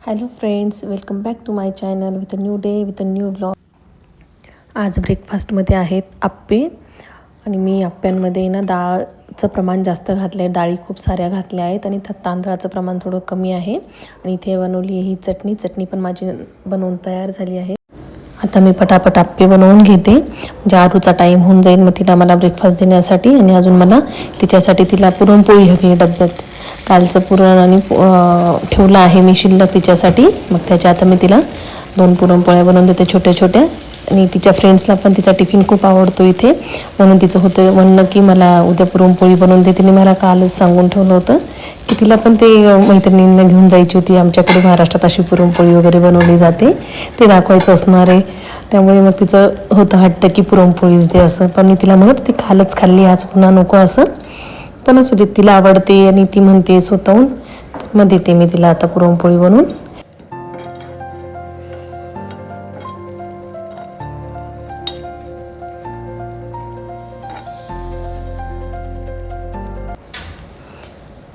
Hello friends, welcome back to my channel with a new day with a new blog. आज ब्रेकफास्टमध्ये आहेत आप्पे आणि मी आप्प्यांमध्ये ना डाळचं प्रमाण जास्त घातलं आहे. डाळी खूप साऱ्या घातल्या आहेत आणि त्यात तांदळाचं प्रमाण थोडं कमी आहे. आणि इथे बनवली ही चटणी पण माझी बनवून तयार झाली आहे. आता मी पटापट आप्पे बनवून घेते, म्हणजे आरूचा टाईम होऊन जाईल मग तिला मला ब्रेकफास्ट देण्यासाठी. आणि अजून मला तिच्यासाठी तिला पुरणपोळी हवी आहे डब्यात. कालचं पुरण आणि ठेवलं आहे मी शिल्लक तिच्यासाठी. मग त्याच्या आता मी तिला 2 पुरणपोळ्या बनवून देते छोट्या छोट्या. आणि तिच्या फ्रेंड्सला पण तिचा टिफिन खूप आवडतो इथे, म्हणून तिचं होतं म्हणणं की मला उद्या पुरणपोळी बनवून दे. तिने मला कालच सांगून ठेवलं होतं की तिला पण ते मैत्रिणींना घेऊन जायची होती. आमच्याकडे महाराष्ट्रात अशी पुरणपोळी वगैरे बनवली जाते, ते दाखवायचं असणार आहे. त्यामुळे मग तिचं होतं हट्ट की पुरणपोळीच दे असं. पण मी तिला म्हणत ती कालच खाल्ली, आज पुन्हा नको असं. पण असू दे, तिला आवडते आणि ती म्हणते स्वतःहून, मग देते मी तिला आता पुरणपोळी बनवून.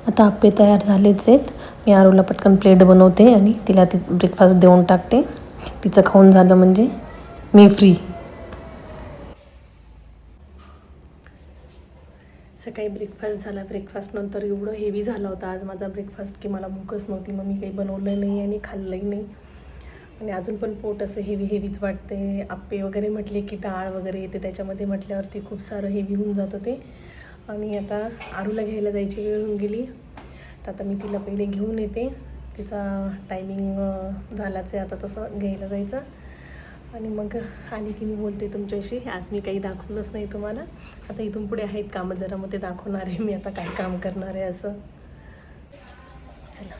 आता आप्पे तयार झालेच आहेत. मी आरूला पटकन प्लेट बनवते आणि तिला ती ब्रेकफास्ट देऊन टाकते. तिचं खाऊन झालं म्हणजे मी फ्री. सकाळी ब्रेकफास्ट झाला. ब्रेकफास्टनंतर एवढं हेवी झाला होता आज माझा ब्रेकफास्ट की मला भूकच नव्हती. मग मी काही बनवलं नाही आणि खाल्लंही नाही. आणि अजून पण पोट असं हेवीच वाटते. आप्पे वगैरे म्हटले की डाळ वगैरे येते त्याच्यामध्ये, म्हटल्यावरती खूप सारं हेवी होऊन जातं ते. आणि आता आरूला घ्यायला जायची वेळ होऊन गेली, तर आता मी तिला पहिले घेऊन येते. तिचा टायमिंग झालाच आहे आता तसं घ्यायला जायचं. आणि मग आली की मी बोलते तुमच्याशी. आज मी काही दाखवलंच नाही तुम्हाला. आता इथून पुढे आहेत कामं जरा, मग ते दाखवणार आहे मी आता काय काम करणार आहे असं. चला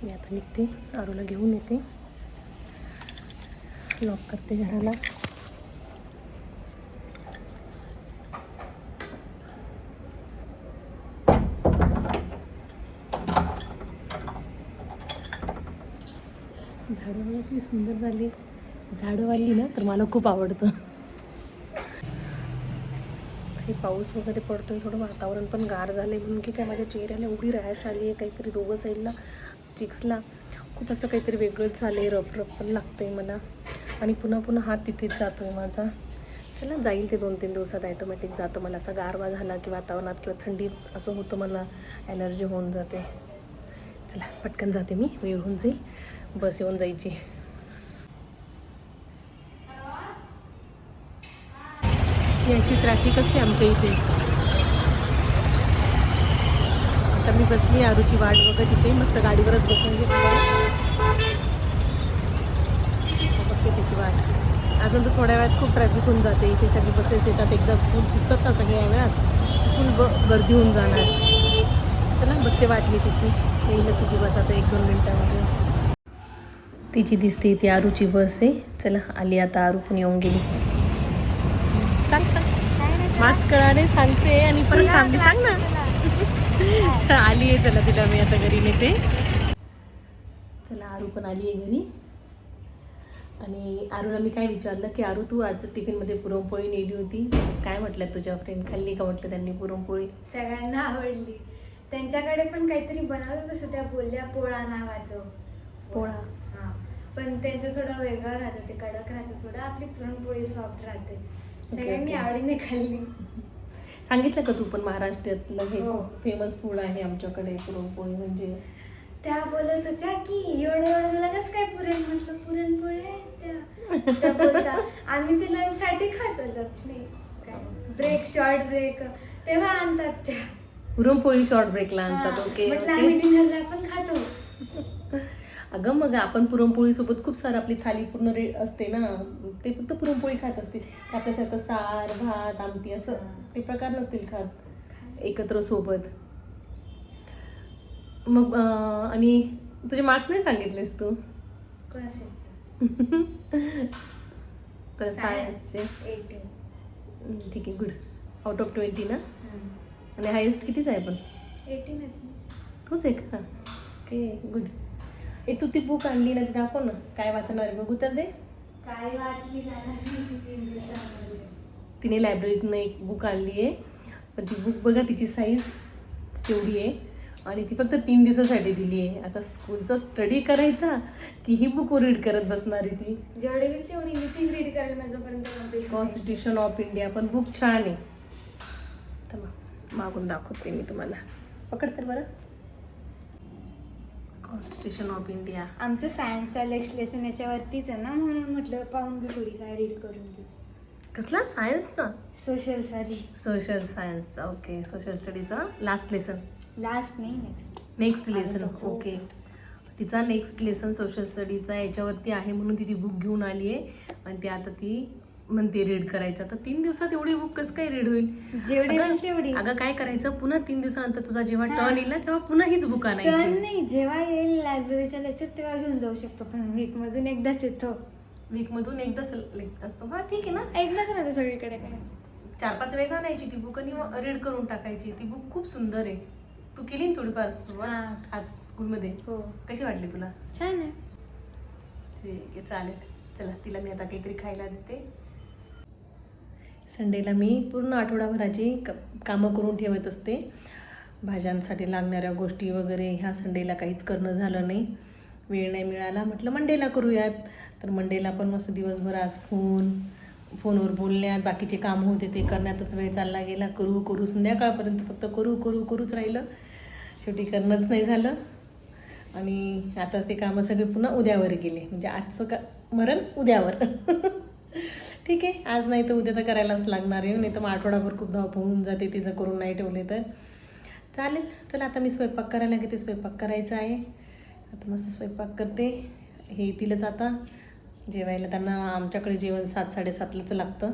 मी आता निघते, आरूला घेऊन येते, लॉक करते घराला. झाडं बघा किती सुंदर झाली. झाडं वाढली ना तर मला खूप आवडतं. हे पाऊस वगैरे पडतोय, थोडं वातावरण पण गार झालं आहे, म्हणून की काय माझ्या चेहऱ्याला एवढी रॅश आली आहे काहीतरी दोघं साईडला चिक्सला. खूप असं काहीतरी वेगळंच झालं आहे, रफ पण लागतं आहे मला. आणि पुन्हा हात तिथेच जातो आहे माझा. चला जाईल ते 2-3 दिवसात ॲटोमॅटिक जातं. मला असा गारवा झाला की वातावरणात किंवा थंडी असं होतं, मला ॲलर्जी होऊन जाते. चला पटकन जाते मी, वेळ होऊन जाईल, बस येऊन जायची. ही अशी ट्रॅफिक असते आमच्या इथे. आता मी बसली आरूची वाट बघत इथे, मस्त गाडीवरच बसून घेतली बघते तिची वाट. अजून तर थोड्या वेळात खूप ट्रॅफिक होऊन जाते इथे. सगळी बसेस येतात, एकदा स्कूल सुटतात ना सगळ्या वेळात फुल गर्दी होऊन जाणार. चला बघते वाटली तिची, येईल तिची बस आता 1-2 मिनटामध्ये. तिची दिसते इथे आरूची बस आहे. चला आली आता, आरू पण येऊन गेली. सांग मास्क कळाने सांगते आणि परत थांबली, सांग ना. आली आहे, चला तिला मी आता घरी नेते. चला आरू पण आली आहे घरी. आणि आरूला मी काय विचारलं की आरू तू आज टिफिनमध्ये पुरणपोळी नेली होती, काय म्हटलं तुझ्या फ्रेंड, खाल्ली का म्हटलं त्यांनी पुरणपोळी? सगळ्यांना आवडली. त्यांच्याकडे पण काहीतरी बनवलं तसं, त्या बोलल्या पोळा नावाचं. पोळा? हां, पण त्यांचं थोडं वेगळं राहतं, ते कडक राहतं थोडं, आपली पुरणपोळी सॉफ्ट राहते. सगळ्यांनी आवडीने खाल्ली. सांगितलं का तू पण महाराष्ट्रातलं हे फेमस फूड आहे आमच्याकडे पुरणपोळी म्हणजे? त्या बोलत होत्या की एवढं मला कसं काय पुरण, म्हटलं पुरणपोळी आहे त्या बोलता आम्ही ते लंचसाठी खातो, लंच नाही काय शॉर्ट ब्रेक तेव्हा आणतात त्या पुरणपोळी. शॉर्ट ब्रेकला आणतात? ओके. म्हटलं आम्ही डिनरला पण खातो. अगं मग आपण पुरणपोळीसोबत खूप सारं आपली थाली पूर्ण असते ना, ते फक्त पुरणपोळी खात असतील. आपल्यासारखं सार भात आमटी असं ते प्रकार नसतील खात एकत्र सोबत. मग आणि तुझे मार्क्स नाही सांगितलेस तू? तर सायन्सचे 18. ठीक आहे, गुड. आउट ऑफ 20 ना? आणि हायेस्ट कितीच आहे पण? 18. तूच आहे का? Okay, good. तू ती बुक आणली ना, ती दाखव ना, काय वाचणार आहे बघू तर दे. काय वाचली तिने लायब्ररीतनं एक बुक आणली आहे, पण ती बुक बघा तिची साईज केवढी आहे. आणि ती फक्त 3 दिवसासाठी दिली आहे. आता स्कूलचा स्टडी करायचा की ही बुक रीड करत बसणार आहे ती. जेवढी होईल तेवढी मी तीच रीड करेल माझ्यापर्यंत complete होईल. कॉन्स्टिट्यूशन ऑफ इंडिया पण बुक छान आहे. तर मागून दाखवते मी तुम्हाला. पकड तर बरं. Constitution of India. आमचं सायन्सचा लेसन याच्यावरतीच आहे ना, म्हणून म्हटलं पाहून घे थोडी काय रीड करून घे. कसला? सायन्सचा? सोशल साधी. सोशल सायन्सचा. ओके. सोशल स्टडीचा लास्ट लेसन. लास्ट नाही, नेक्स्ट लेसन. आता खूप. ओके. तिचा नेक्स्ट लेसन सोशल स्टडीचा याच्यावरती आहे म्हणून ती बुक घेऊन आली आहे आणि ती आता ती म्हणते रीड करायचं. तर 3 दिवसात एवढी बुक कसं काय रीड होईल? जेवढी होईल तेवढी. अगं काय करायचं, पुन्हा 3 दिवसानंतर तुझा जेव्हा टर्न येईल ना तेव्हा पुन्हा हीच बुक टर्न आणायची. नाही, जेव्हा येईल लायब्ररीच्या लेक्चर तेव्हा घेऊन जाऊ शकतो, पण वीक मधून एकदाच येतो. वीकमधून एकदाच असतो. हा ठीक आहे ना. एकदाच राहतो सगळीकडे. काय 4-5 वेळेस आणायची ती बुक आणि रीड करून टाकायची. ती बुक खूप सुंदर आहे. तू केली ना थोडीफार सुरुवात हा. आज स्कूलमध्ये? हो, कशी वाटली तुला? छान आहे. ठीक आहे, चालेल. चला तिला मी आता काहीतरी खायला देते. संडेला मी पूर्ण आठवडाभराची कामं करून ठेवत असते. भाज्यांसाठी लागणाऱ्या गोष्टी वगैरे ह्या संडेला काहीच करणं झालं नाही. वेळ नाही मिळाला. म्हटलं मंडेला करूयात. तर मंडेला पण मस्त दिवसभर आज फोनवर बोलण्यात, बाकीचे कामं होते ते करण्यातच वेळ चालला गेला. करू संध्याकाळपर्यंत फक्त करूच राहिलं. शेवटी करणंच नाही झालं. आणि आता ते कामं सगळे पुन्हा उद्यावर गेले. म्हणजे आजचं मरण उद्यावर. ठीक आहे, आज नाही तर उद्या तर करायलाच लागणार आहे. नाही तर मग आठवडाभर खूप धावपळ होऊन जाते तिचं करून नाही ठेवले तर. चालेल. चला आता मी स्वयंपाक करायला घेते. स्वयंपाक करायचा आहे. आता मस्त स्वयंपाक करते. हे येतीलच आता जेवायला. त्यांना आमच्याकडे जेवण 7-7:30लाच लागतं.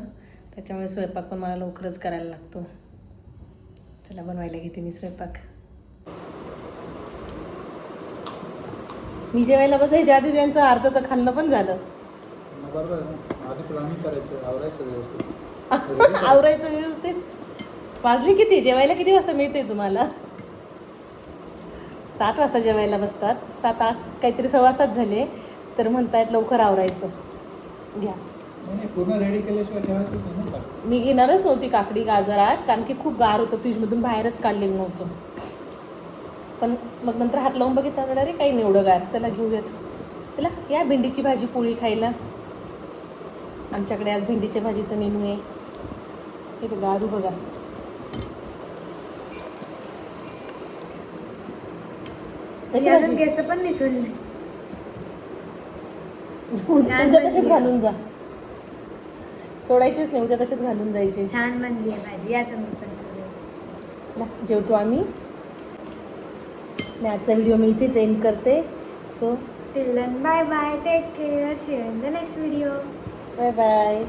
त्याच्यामुळे स्वयंपाक पण मला लवकरच करायला लागतो. चला बनवायला घेते मी स्वयंपाक. मी जेवायला बसायच्या आधी त्यांचं अर्ध तर खाल्लं पण झालं. बरोबर आधी प्लॅनिंग करायचं, आवरायचं व्यवस्थित. आवरायचं व्यवस्थित. वाजली किती? जेवायला किती वाजता मिळते तुम्हाला? 7 वाजता जेवायला बसतात. 7 आज काहीतरी 6:15 झाले तर म्हणतायत लवकर आवरायचं. घ्या. नाही पूर्ण रेडी केल्याशिवाय ठेवायचंच नाही ना. मी घेणारच नव्हती काकडी गाजर आज, कारण की खूप गार होतं. फ्रीजमधून बाहेरच काढलेलं नव्हतं. पण मग नंतर हात लावून बघितलं, अरे काही नाही एवढं गार. चला घेऊयात. चला या भेंडीची भाजी पोळी खायला. आमच्याकडे आज भेंडीच्या भाजीचं मेनू आहे. हे बघा, आजू बघा. कशी भाजी? केस पण नाही सोडले. उद्या तसेच घालून जा. सोडायचेच नाही, उद्या तसेच घालून जायचे. छान बनली आहे भाजी. आता मी पण सगळे. चला जेवतो आम्ही. आजचा व्हिडिओ मी इथेच एंड करते. So till then bye bye. Take care. See you in the next video. Bye bye.